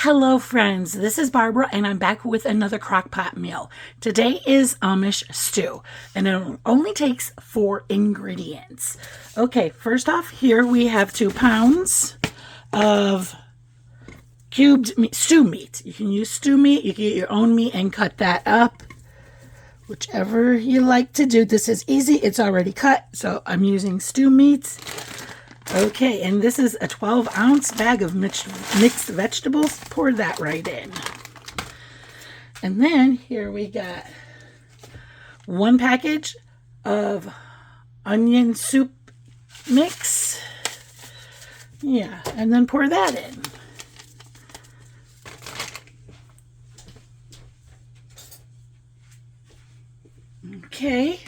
Hello friends, this is Barbara and I'm back with another crockpot meal. Today is Amish stew and it only takes 4 ingredients. Okay, first off here we have 2 pounds of cubed meat, stew meat. You can use stew meat, you can get your own meat and cut that up. Whichever you like to do. This is easy, it's already cut, so I'm using stew meat. Okay, and this is a 12-ounce bag of mixed vegetables. Pour that right in. And then here we got 1 package of onion soup mix. Yeah, and then pour that in. Okay.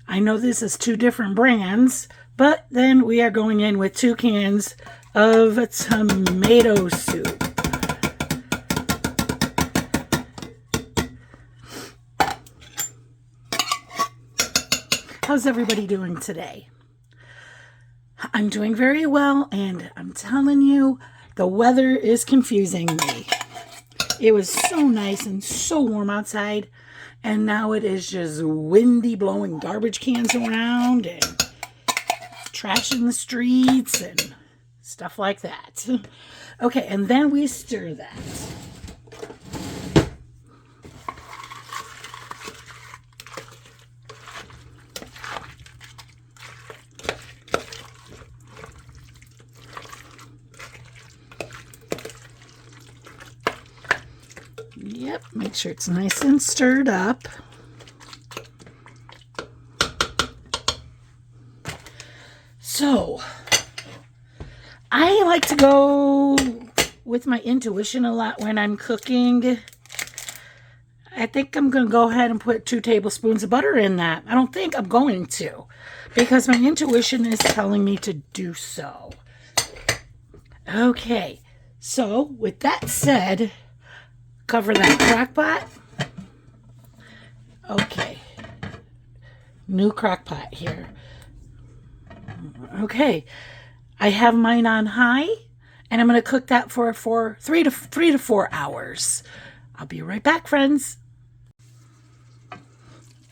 I know this is 2 different brands, but then we are going in with 2 cans of tomato soup. How's everybody doing today? I'm doing very well, and I'm telling you, the weather is confusing me. It was so nice and so warm outside, and now it is just windy, blowing garbage cans around and trash in the streets and stuff like that. Okay, and then we stir that. Yep, make sure it's nice and stirred up. So, I like to go with my intuition a lot when I'm cooking. I think I'm going to go ahead and put 2 tablespoons of butter in that. I don't think I'm going to, because my intuition is telling me to do so. Okay, so with that said, cover that crock pot. Okay, new crock pot here. Okay, I have mine on high, and I'm going to cook that for 3 to 4 hours. I'll be right back, friends.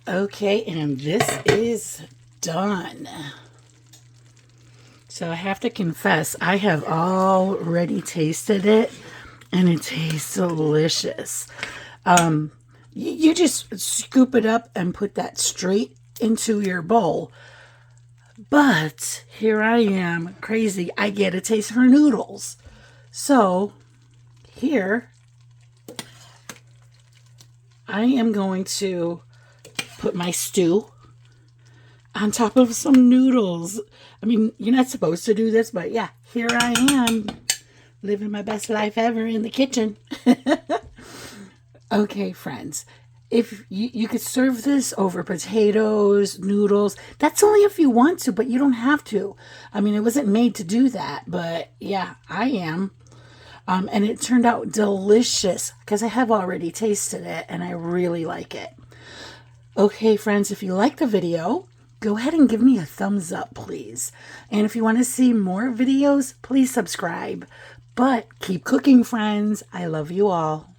Okay, and this is done. So I have to confess, I have already tasted it, and it tastes delicious. You just scoop it up and put that straight into your bowl. But here I am, crazy. I get a taste for noodles. So here I am going to put my stew on top of some noodles. I mean, you're not supposed to do this, but yeah, here I am living my best life ever in the kitchen. Okay, friends. If you could serve this over potatoes, noodles, that's only if you want to, but you don't have to. I mean, it wasn't made to do that, but yeah, I am. And it turned out delicious because I have already tasted it and I really like it. Okay, friends, if you like the video, go ahead and give me a thumbs up, please. And if you want to see more videos, please subscribe. But keep cooking, friends. I love you all.